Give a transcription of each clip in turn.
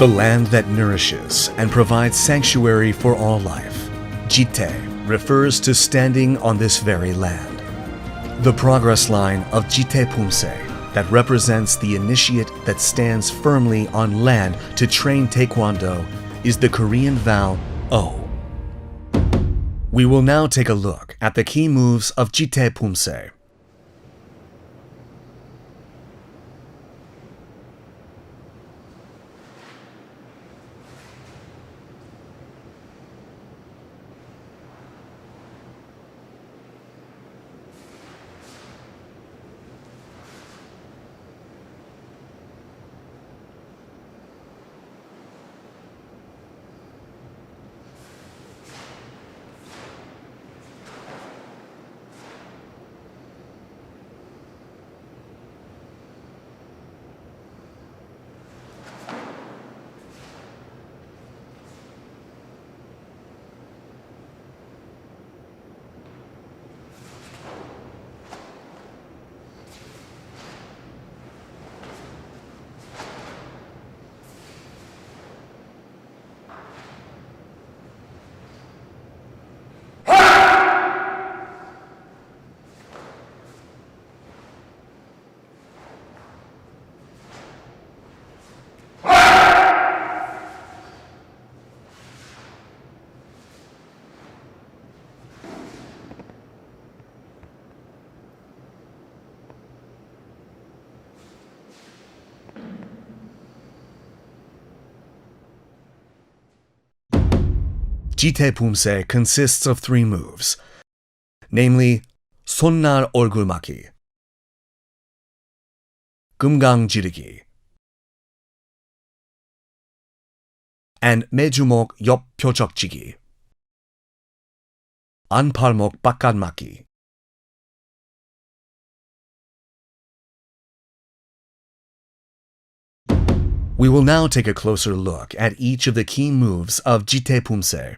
the land that nourishes and provides sanctuary for all life. Jitae refers to standing on this very land. The progress line of Jitae Poomsae that represents the initiate that stands firmly on land to train Taekwondo is the Korean vowel O. We will now take a look at the key moves of Jitae Poomsae. Jitae Poomsae consists of 3 moves, namely 손날 얼굴 막기, 금강지르기, and 매주목 옆 표적지기, 안팔목 바깥 막기. We will now take a closer look at each of the key moves of Jitae Poomsae.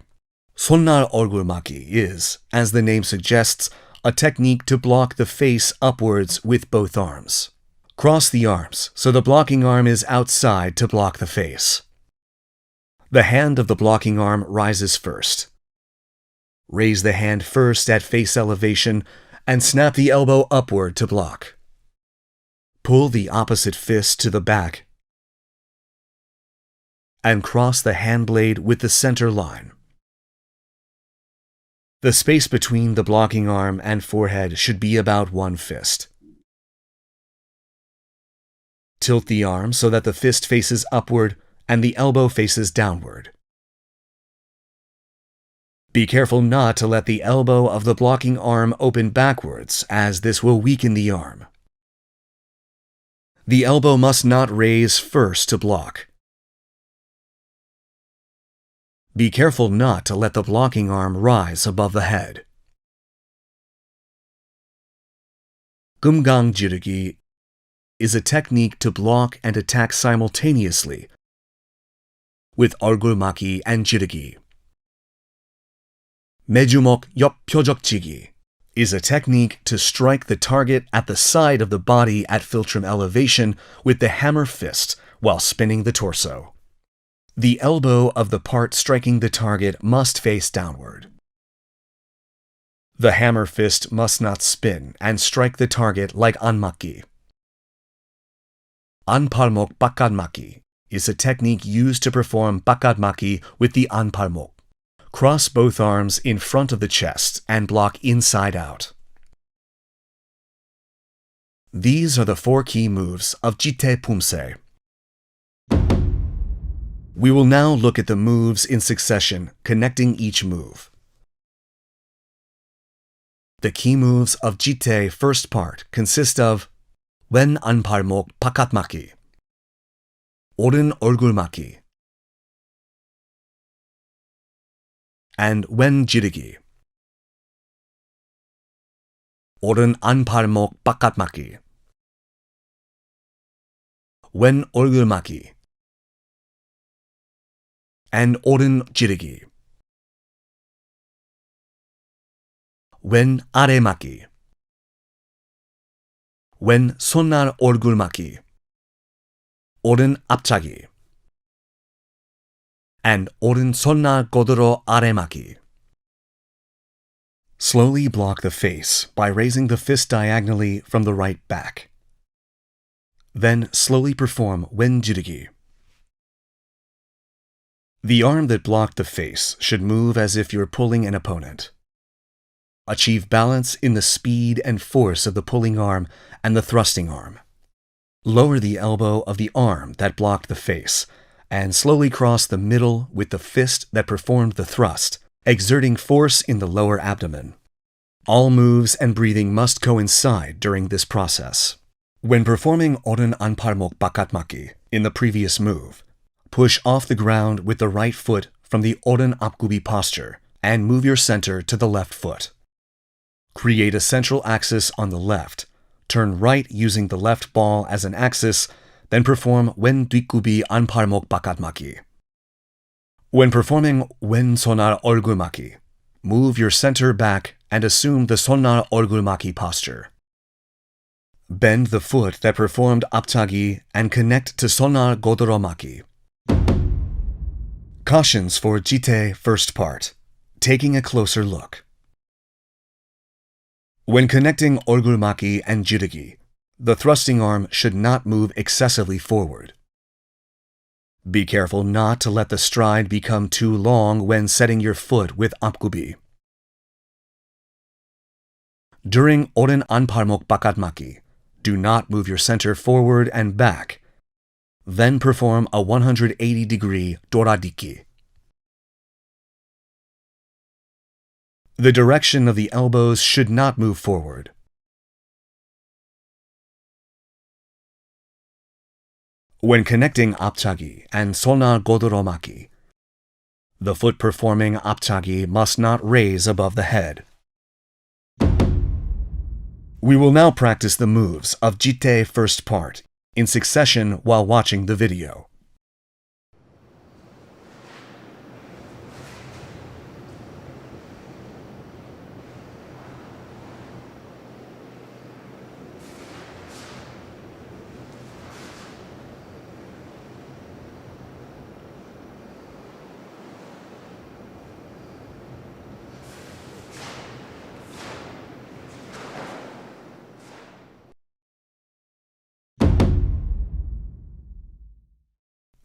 손날 얼굴 막기 is, as the name suggests, a technique to block the face upwards with both arms. Cross the arms so the blocking arm is outside to block the face. The hand of the blocking arm rises first. Raise the hand first at face elevation and snap the elbow upward to block. Pull the opposite fist to the back and cross the hand blade with the center line. The space between the blocking arm and forehead should be about 1 fist. Tilt the arm so that the fist faces upward and the elbow faces downward. Be careful not to let the elbow of the blocking arm open backwards, as this will weaken the arm. The elbow must not raise first to block. Be careful not to let the blocking arm rise above the head. 금강지르기 is a technique to block and attack simultaneously with 얼굴 막기 and 지르기. 매주목 옆 표적지기 is a technique to strike the target at the side of the body at philtrum elevation with the hammer fist while spinning the torso. The elbow of the part striking the target must face downward. The hammer fist must not spin and strike the target like 안맞기. 안팔목 바깥 맞기 is a technique used to perform 바깥 맞기 with the 안팔목. Cross both arms in front of the chest and block inside out. These are the 4 key moves of Jitae Poomsae. We will now look at the moves in succession, connecting each move. The key moves of Jitae first part consist of 왼 안팔목 바깥 맞기, 오른 얼굴 맞기, and 왼 지르기, 오른 안팔목 바깥 맞기, 왼 얼굴 맞기, and 오른 지르기. 왼 아래 맞기. 왼 손날 얼굴 맞기. 오른 앞차기. and 오른손날 godoro aremaki. Slowly block the face by raising the fist diagonally from the right back. Then slowly perform wenjirigi. The arm that blocked the face should move as if you're pulling an opponent. Achieve balance in the speed and force of the pulling arm and the thrusting arm. Lower the elbow of the arm that blocked the face and slowly cross the middle with the fist that performed the thrust, exerting force in the lower abdomen. All moves and breathing must coincide during this process. When performing oren anparmok bakatmaki in the previous move, push off the ground with the right foot from the oren apgubi posture and move your center to the left foot. Create a central axis on the left, turn right using the left ball as an axis, then perform wen 뒷구비 안팔목 bakatmaki. When performing wen sonar 얼굴maki, move your center back and assume the sonar 얼굴maki posture. Bend the foot that performed aptagi and connect to sonar godoromaki. Cautions for Jitae first part. Taking a closer look. When connecting 얼굴maki and jirigi, the thrusting arm should not move excessively forward. Be careful not to let the stride become too long when setting your foot with apgubi. During oren anparmok bakatmaki, do not move your center forward and back. Then perform a 180-degree doradiki. The direction of the elbows should not move forward. When connecting aptagi and sonar godoromaki, the foot performing aptagi must not raise above the head. We will now practice the moves of Jitae first part in succession while watching the video.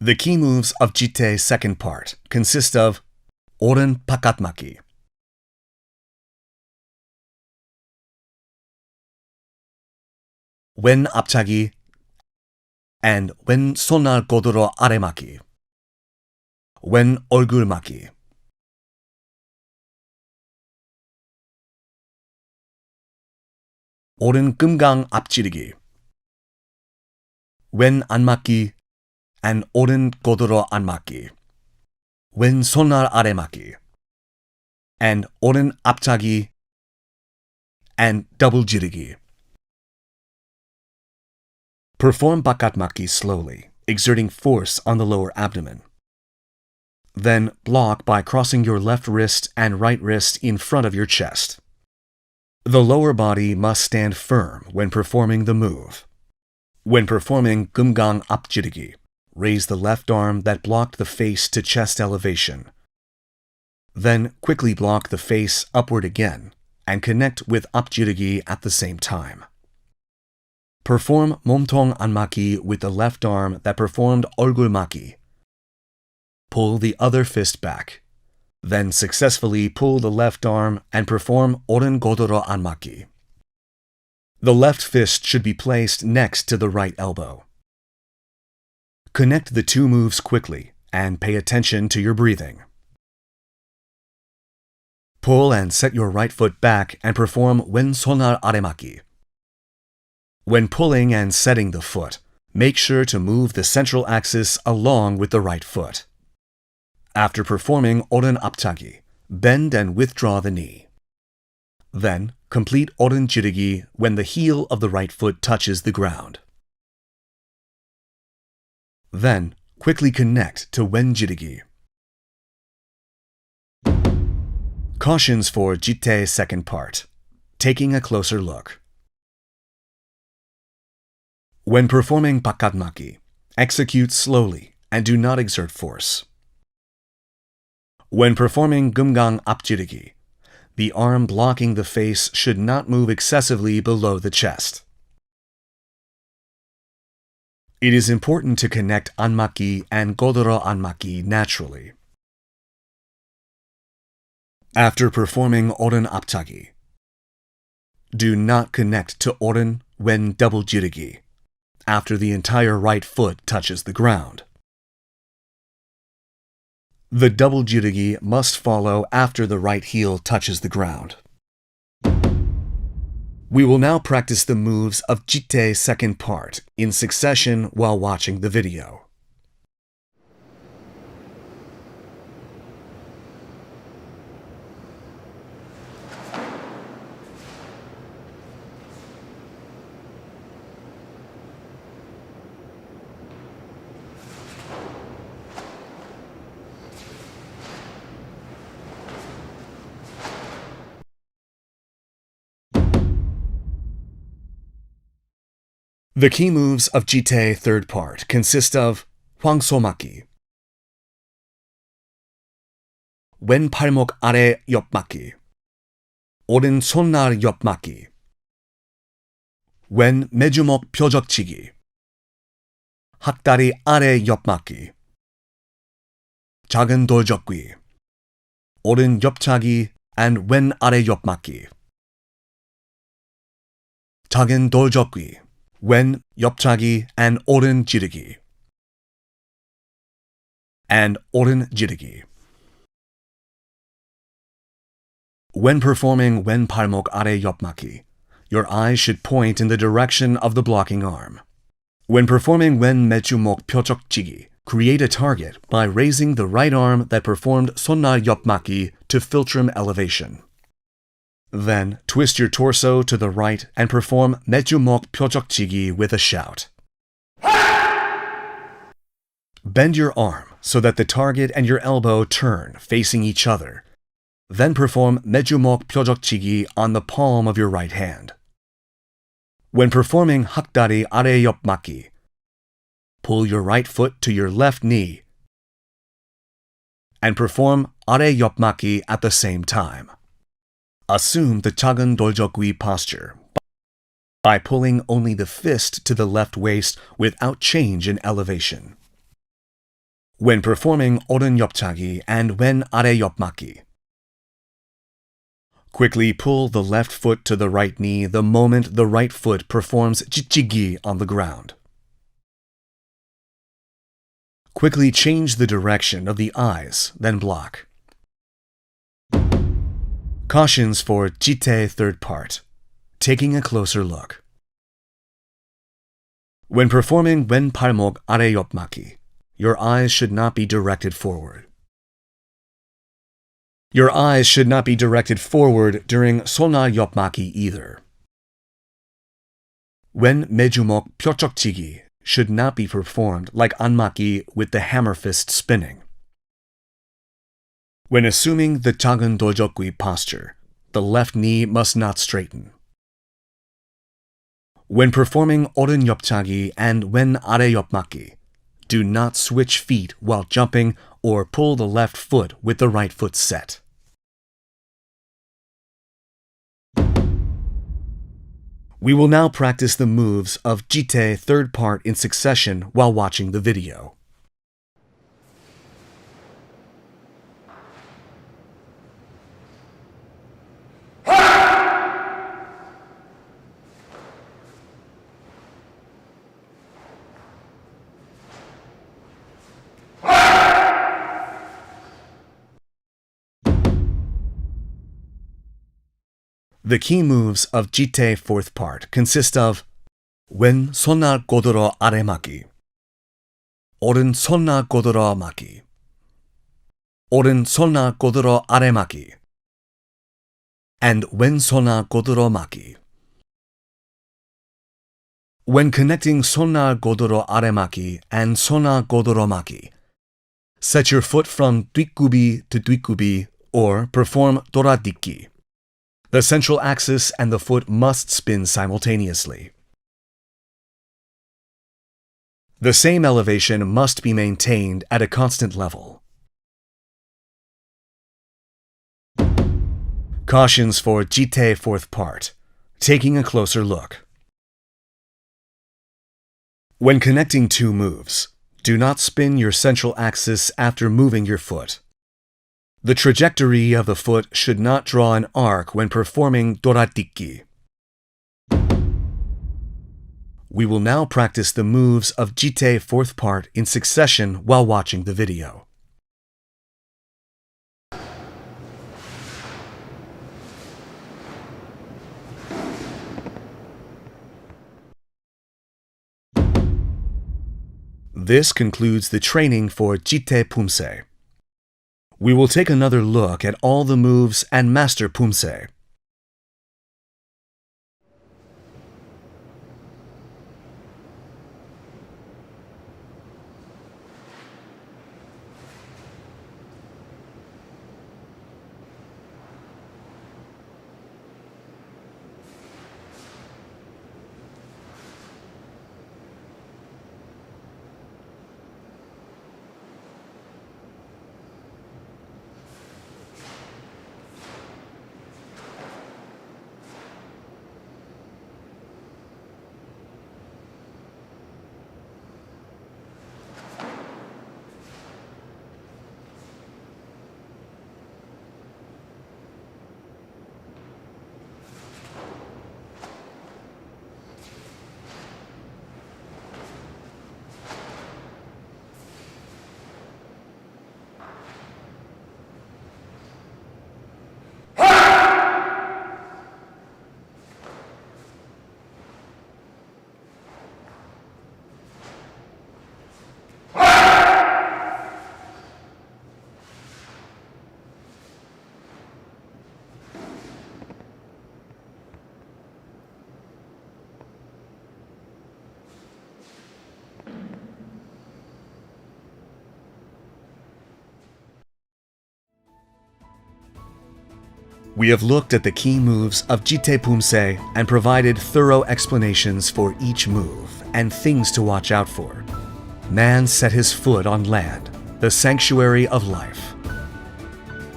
The key moves of Jitae's second part consist of oren bakatmaki, wen aptagi, and wen sonar godoro aremaki, wen 얼굴maki. 오른 금강 앞지르기, wen 안맞기, and oren godoro anmaki, wen sonar aremaki, and oren aptagi, and double jirigi. Perform bakatmaki slowly, exerting force on the lower abdomen. Then block by crossing your left wrist and right wrist in front of your chest. The lower body must stand firm when performing the move. When performing 금강 앞지르기, raise the left arm that blocked the face to chest elevation. Then quickly block the face upward again and connect with 앞지르기 at the same time. Perform 몸통 안맞기 with the left arm that performed 얼굴맞기. Pull the other fist back. Then successfully pull the left arm and perform oren godoro 안맞기. The left fist should be placed next to the right elbow. Connect the two moves quickly and pay attention to your breathing. Pull and set your right foot back and perform wen sonar aremaki. When pulling and setting the foot, make sure to move the central axis along with the right foot. After performing oren aptagi, bend and withdraw the knee. Then complete oren jirigi when the heel of the right foot touches the ground. Then quickly connect to wen jirigi. Cautions for Jitae's second part. Taking a closer look. When performing bakatmaki, execute slowly and do not exert force. When performing gumgang apjirigi, the arm blocking the face should not move excessively below the chest. It is important to connect anmaki and godoro anmaki naturally. After performing oren aptagi, do not connect to oren when double jirigi, after the entire right foot touches the ground. The double jirigi must follow after the right heel touches the ground. We will now practice the moves of Jitae's second part in succession while watching the video. The key moves of Jitae third part consist of 황소막기, 왼 팔목 아래 옆막기, 오른 손날 옆막기, 왼 매주목 표적치기, 학다리 아래 옆막기, 작은 돌적기, 오른 옆차기 and 왼 아래 옆막기, 작은 돌적기, 왼 옆차기 and 오른 지르기, and 오른 지르기. When performing 왼 팔목 아래 옆막기, your eyes should point in the direction of the blocking arm. When performing 왼 매주목 표적치기, create a target by raising the right arm that performed 손날 옆막기 to philtrum elevation. Then, twist your torso to the right and perform 매주목 표적치기 with a shout. Bend your arm so that the target and your elbow turn, facing each other. Then perform 매주목 표적치기 on the palm of your right hand. When performing 학다리 아래 옆막기, pull your right foot to your left knee and perform 아래 옆막기 at the same time. Assume the 작은 돌적기 posture by pulling only the fist to the left waist without change in elevation. When performing 오른 옆차기 and 왼 아래 옆막기, quickly pull the left foot to the right knee the moment the right foot performs jichigi on the ground. Quickly change the direction of the eyes, then block. Cautions for Jitae third part. Taking a closer look. When performing 왼 팔목 아래 옆막기, your eyes should not be directed forward. Your eyes should not be directed forward during 손날 옆막기 either. 왼 매주목 표적치기 should not be performed like anmaki with the hammer fist spinning. When assuming the 작은 돌적기 posture, the left knee must not straighten. When performing 오른 옆차기 and 왼 아래 옆막기, do not switch feet while jumping or pull the left foot with the right foot set. We will now practice the moves of Jitae third part in succession while watching the video. The key moves of Jitae fourth part consist of 왼 손날 godoro 아래 막기, 오른 손날 godoro 막기, 오른 손날 godoro 아래 막기, and 왼 손날 godoro 막기. When connecting 손날 godoro 아래 막기 and 손날 godoro 막기, set your foot from 뒷굽이 to 뒷굽이 or perform 돌아딛기. The central axis and the foot must spin simultaneously. The same elevation must be maintained at a constant level. Cautions for Jitae fourth part. Taking a closer look. When connecting two moves, do not spin your central axis after moving your foot. The trajectory of the foot should not draw an arc when performing doratiki. We will now practice the moves of Jitae fourth part in succession while watching the video. This concludes the training for Jitae Poomsae. We will take another look at all the moves and master Poomsae. We have looked at the key moves of Jitae Poomsae and provided thorough explanations for each move and things to watch out for. Man set his foot on land, the sanctuary of life.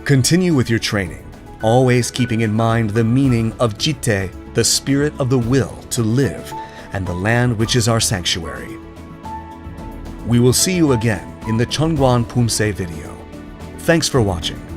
Continue with your training, always keeping in mind the meaning of Jitae, the spirit of the will to live, and the land which is our sanctuary. We will see you again in the Chungwan Poomsae video. Thanks for watching.